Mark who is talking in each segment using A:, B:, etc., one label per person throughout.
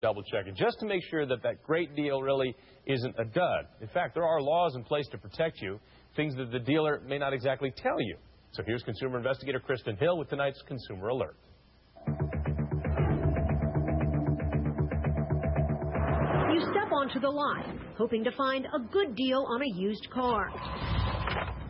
A: double check it just to make sure that that great deal really isn't a dud. In fact, there are laws in place to protect you, things that the dealer may not exactly tell you. So here's consumer investigator Kristen Hill with tonight's Consumer Alert.
B: You step onto the lot, hoping to find a good deal on a used car.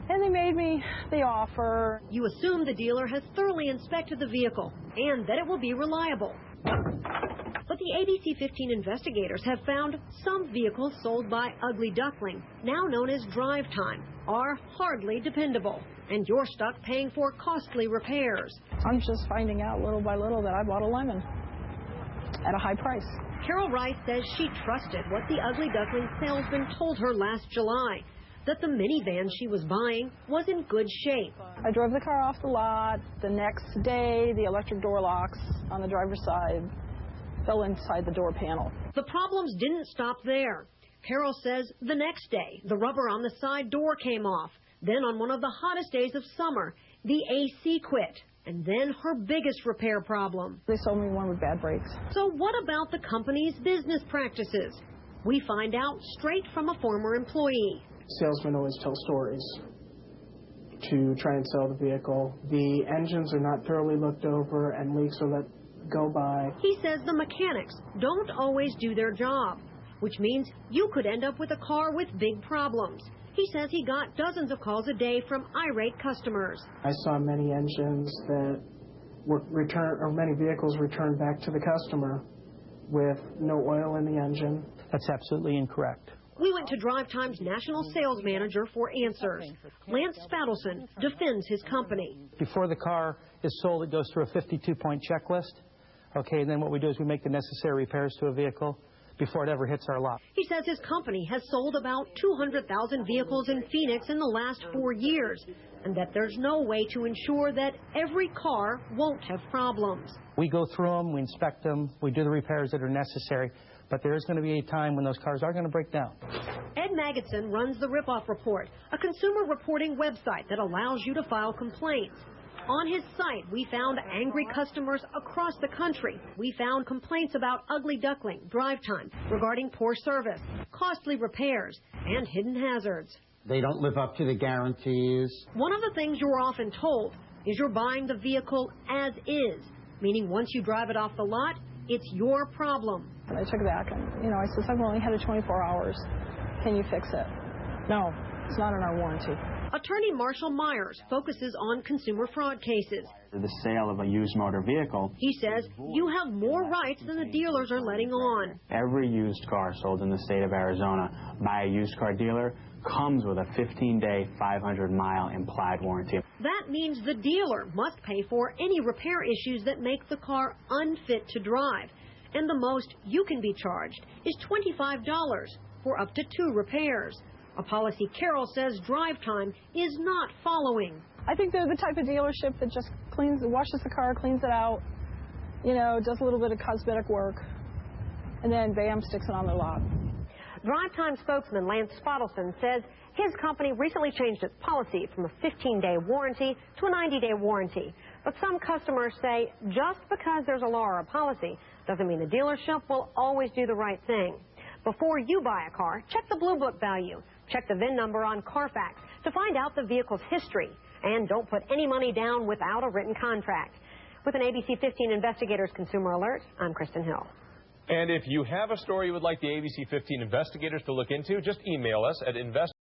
C: And they made me the offer.
B: You assume the dealer has thoroughly inspected the vehicle and that it will be reliable. But the ABC15 investigators have found some vehicles sold by Ugly Duckling, now known as Drivetime, are hardly dependable. And you're stuck paying for costly repairs.
C: I'm just finding out little by little that I bought a lemon at a high price.
B: Carol Rice says she trusted what the Ugly Duckling salesman told her last July, that the minivan she was buying was in good shape.
C: I drove the car off the lot. The next day, the electric door locks on the driver's side fell inside the door panel.
B: The problems didn't stop there. Carol says the next day, the rubber on the side door came off. Then on one of the hottest days of summer, the AC quit. And then her biggest repair problem.
C: They sold me one with bad brakes.
B: So what about the company's business practices? We find out straight from a former employee.
D: Salesmen always tell stories to try and sell the vehicle. The engines are not thoroughly looked over and leaks are let go by.
B: He says the mechanics don't always do their job, which means you could end up with a car with big problems. He says he got dozens of calls a day from irate customers.
D: I saw many engines that were returned, or many vehicles returned back to the customer with no oil in the engine.
E: That's absolutely incorrect.
B: We went to Drivetime's national sales manager for answers. Lance Spadelson defends his company.
E: Before the car is sold, it goes through a 52-point checklist. Okay, and then what we do is we make the necessary repairs to a vehicle before it ever hits our lot.
B: He says his company has sold about 200,000 vehicles in Phoenix in the last 4 years, and that there's no way to ensure that every car won't have problems.
E: We go through them, we inspect them, we do the repairs that are necessary, but there is going to be a time when those cars are going to break down.
B: Ed Magedson runs the Ripoff Report, a consumer reporting website that allows you to file complaints. On his site, we found angry customers across the country. We found complaints about Ugly Duckling, Drivetime, regarding poor service, costly repairs, and hidden hazards.
F: They don't live up to the guarantees.
B: One of the things you're often told is you're buying the vehicle as is, meaning once you drive it off the lot, it's your problem.
C: And I took it back and, I said, I've only had it 24 hours. Can you fix it? No, it's not in our warranty.
B: Attorney Marshall Myers focuses on consumer fraud cases.
G: The sale of a used motor vehicle.
B: He says you have more rights than the dealers are letting on.
G: Every used car sold in the state of Arizona by a used car dealer comes with a 15-day, 500-mile implied warranty.
B: That means the dealer must pay for any repair issues that make the car unfit to drive. And the most you can be charged is $25 for up to 2 repairs. A policy Carol says Drivetime is not following.
C: I think they're the type of dealership that just washes the car, cleans it out, does a little bit of cosmetic work, and then bam, sticks it on their lot.
B: Drivetime spokesman Lance Spadelson says his company recently changed its policy from a 15-day warranty to a 90-day warranty. But some customers say just because there's a law or a policy doesn't mean the dealership will always do the right thing. Before you buy a car, check the Blue Book value. Check the VIN number on Carfax to find out the vehicle's history. And don't put any money down without a written contract. With an ABC15 Investigators Consumer Alert, I'm Kristen Hill.
A: And if you have a story you would like the ABC15 investigators to look into, just email us at